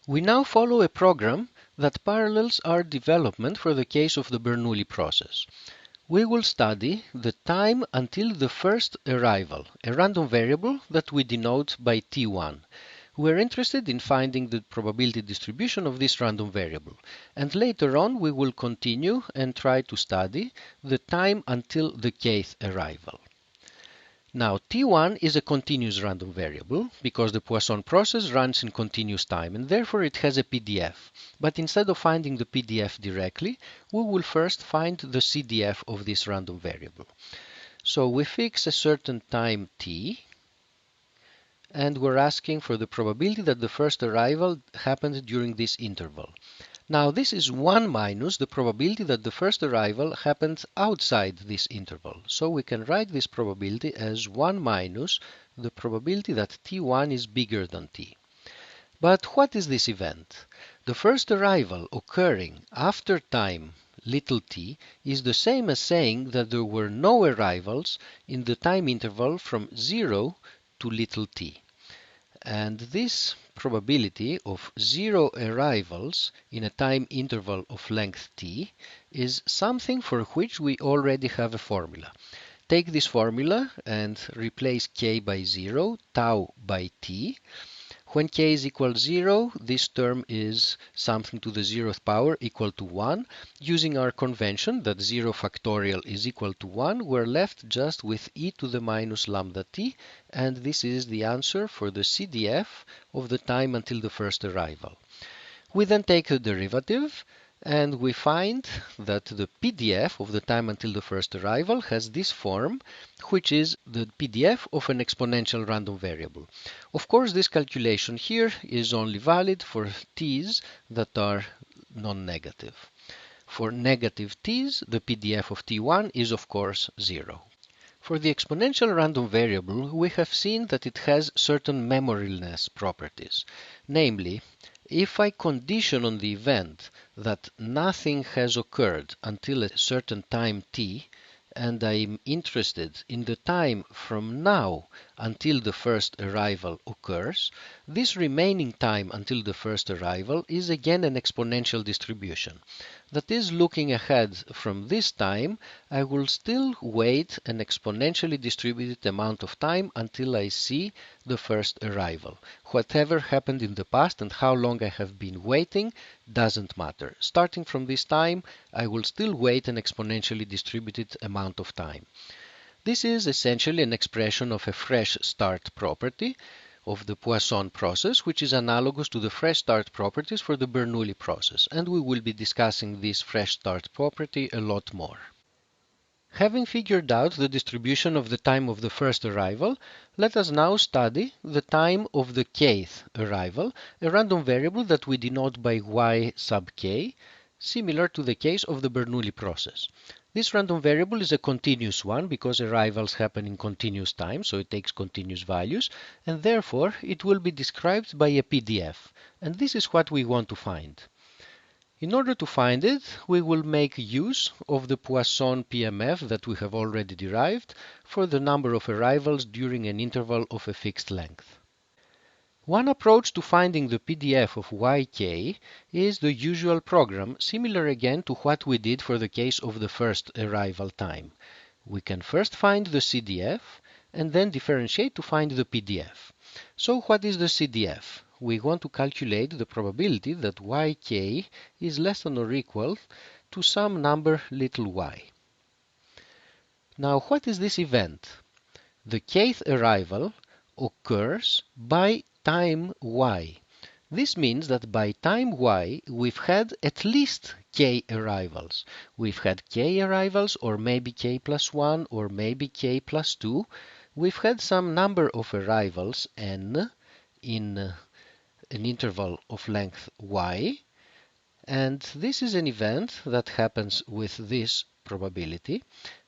We now follow a program that parallels our development for the case of the Bernoulli process. We will study the time until the first arrival, a random variable that we denote by T1. We are interested in finding the probability distribution of this random variable, and later on we will continue and try to study the time until the kth arrival. Now, T1 is a continuous random variable because the Poisson process runs in continuous time and therefore it has a PDF. But instead of finding the PDF directly, we will first find the CDF of this random variable. So we fix a certain time t and we're asking for the probability that the first arrival happened during this interval. Now this is 1 minus the probability that the first arrival happened outside this interval. So we can write this probability as 1 minus the probability that t1 is bigger than t. But what is this event? The first arrival occurring after time little t is the same as saying that there were no arrivals in the time interval from 0 to little t. And this probability of 0 arrivals in a time interval of length t is something for which we already have a formula. Take this formula and replace k by 0, tau by t. When k is equal to 0, this term is something to the 0th power equal to 1. Using our convention that 0 factorial is equal to 1, we're left just with e to the minus lambda t, and this is the answer for the CDF of the time until the first arrival. We then take the derivative, and we find that the PDF of the time until the first arrival has this form, which is the PDF of an exponential random variable. Of course, this calculation here is only valid for t's that are non-negative. For negative t's, the PDF of t1 is of course 0. For the exponential random variable, we have seen that it has certain memoryless properties. Namely, if I condition on the event that nothing has occurred until a certain time t, and I'm interested in the time from now until the first arrival occurs, this remaining time until the first arrival is again an exponential distribution. That is, looking ahead from this time, I will still wait an exponentially distributed amount of time until I see the first arrival. Whatever happened in the past and how long I have been waiting doesn't matter. Starting from this time, I will still wait an exponentially distributed amount of time. This is essentially an expression of a fresh start property of the Poisson process, which is analogous to the fresh start properties for the Bernoulli process, and we will be discussing this fresh start property a lot more. Having figured out the distribution of the time of the first arrival, let us now study the time of the kth arrival, a random variable that we denote by y sub k, similar to the case of the Bernoulli process. This random variable is a continuous one because arrivals happen in continuous time, so it takes continuous values, and therefore it will be described by a PDF, and this is what we want to find. In order to find it, we will make use of the Poisson PMF that we have already derived for the number of arrivals during an interval of a fixed length. One approach to finding the PDF of yk is the usual program, similar again to what we did for the case of the first arrival time. We can first find the CDF and then differentiate to find the PDF. So what is the CDF? We want to calculate the probability that yk is less than or equal to some number little y. Now, what is this event? The kth arrival occurs by time y. This means that by time y, we've had at least k arrivals. We've had k arrivals, or maybe k plus 1, or maybe k plus 2. We've had some number of arrivals, n, in an interval of length y, and this is an event that happens with this probability,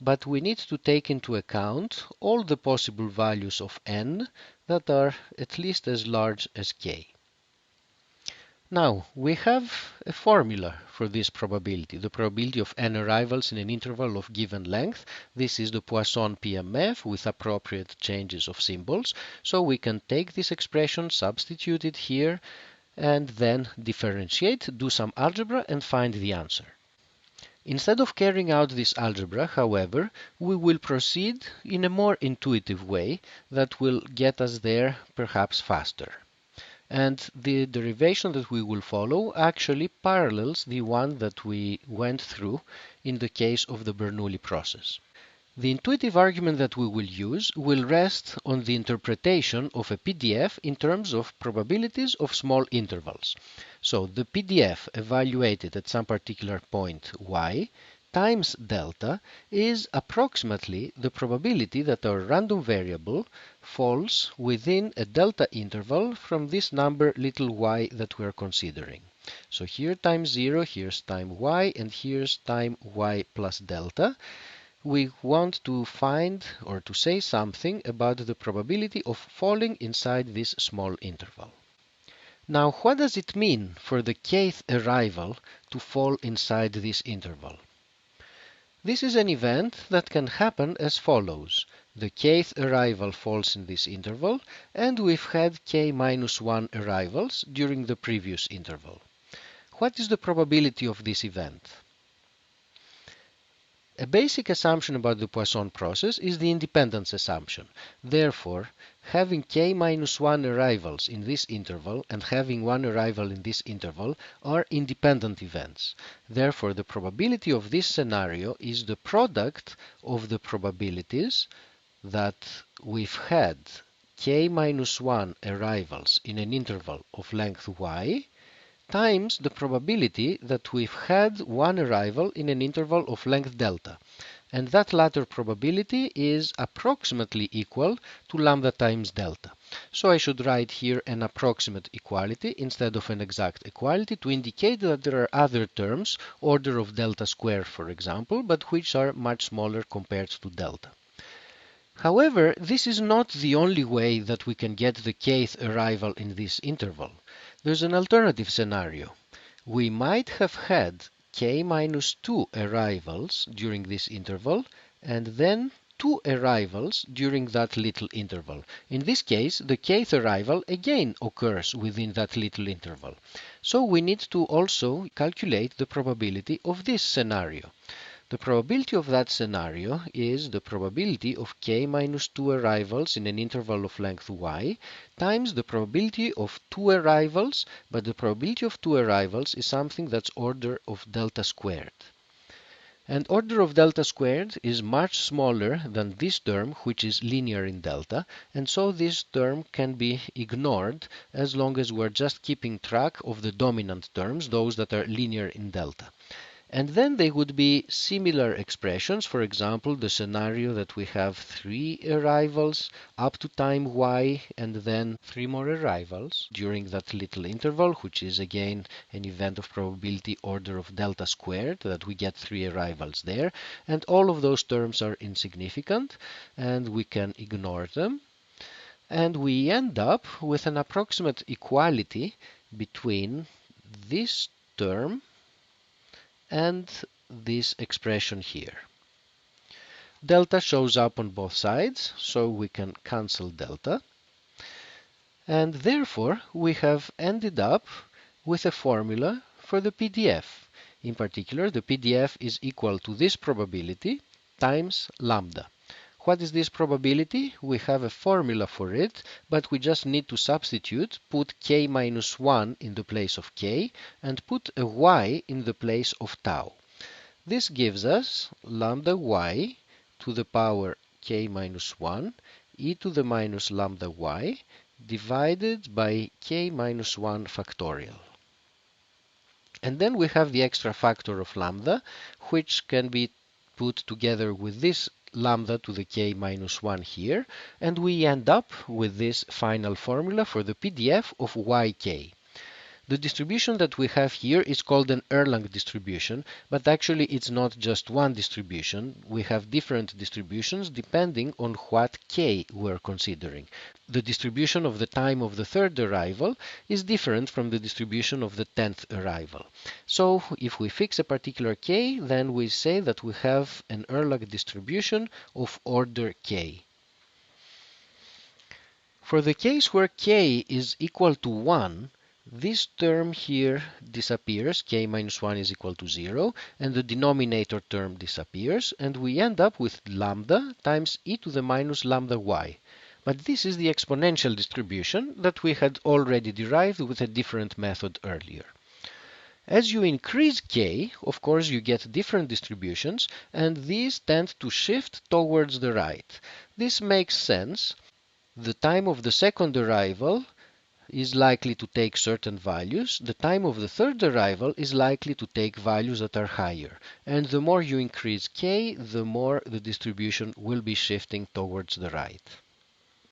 but we need to take into account all the possible values of n that are at least as large as k. Now, we have a formula for this probability, the probability of n arrivals in an interval of given length. This is the Poisson PMF with appropriate changes of symbols. So we can take this expression, substitute it here, and then differentiate, do some algebra, and find the answer. Instead of carrying out this algebra, however, we will proceed in a more intuitive way that will get us there perhaps faster. And the derivation that we will follow actually parallels the one that we went through in the case of the Bernoulli process. The intuitive argument that we will use will rest on the interpretation of a PDF in terms of probabilities of small intervals. So the PDF evaluated at some particular point y times delta is approximately the probability that our random variable falls within a delta interval from this number little y that we are considering. So here times 0, here's time y, and here's time y plus delta. We want to find or to say something about the probability of falling inside this small interval. Now, what does it mean for the kth arrival to fall inside this interval? This is an event that can happen as follows. The kth arrival falls in this interval, and we've had k minus 1 arrivals during the previous interval. What is the probability of this event? A basic assumption about the Poisson process is the independence assumption. Therefore, having k minus 1 arrivals in this interval and having 1 arrival in this interval are independent events. Therefore, the probability of this scenario is the product of the probabilities that we've had k minus 1 arrivals in an interval of length y times the probability that we've had one arrival in an interval of length delta. And that latter probability is approximately equal to lambda times delta. So I should write here an approximate equality instead of an exact equality to indicate that there are other terms, order of delta squared for example, but which are much smaller compared to delta. However, this is not the only way that we can get the kth arrival in this interval. There's an alternative scenario. We might have had k minus 2 arrivals during this interval and then 2 arrivals during that little interval. In this case, the kth arrival again occurs within that little interval. So we need to also calculate the probability of this scenario. The probability of that scenario is the probability of k minus 2 arrivals in an interval of length y times the probability of 2 arrivals, but the probability of 2 arrivals is something that's order of delta squared. And order of delta squared is much smaller than this term, which is linear in delta, and so this term can be ignored as long as we're just keeping track of the dominant terms, those that are linear in delta. And then they would be similar expressions. For example, the scenario that we have 3 arrivals up to time y and then 3 more arrivals during that little interval, which is again an event of probability order of delta squared, that we get 3 arrivals there. And all of those terms are insignificant and we can ignore them. And we end up with an approximate equality between this term and this expression here. Delta shows up on both sides, so we can cancel delta. And therefore, we have ended up with a formula for the PDF. In particular, the PDF is equal to this probability times lambda. What is this probability? We have a formula for it, but we just need to substitute, put k minus 1 in the place of k, and put a y in the place of tau. This gives us lambda y to the power k minus 1 e to the minus lambda y divided by k minus 1 factorial. And then we have the extra factor of lambda, which can be put together with this lambda to the k minus 1 here, and we end up with this final formula for the PDF of yk. The distribution that we have here is called an Erlang distribution, but actually it's not just one distribution. We have different distributions depending on what k we're considering. The distribution of the time of the third arrival is different from the distribution of the 10th arrival. So if we fix a particular k, then we say that we have an Erlang distribution of order k. For the case where k is equal to 1, This term here disappears, k minus 1 is equal to 0, and the denominator term disappears, and we end up with lambda times e to the minus lambda y. But this is the exponential distribution that we had already derived with a different method earlier. As you increase k, of course, you get different distributions, and these tend to shift towards the right. This makes sense. The time of the second arrival is likely to take certain values. The time of the third arrival is likely to take values that are higher. And the more you increase k, the more the distribution will be shifting towards the right.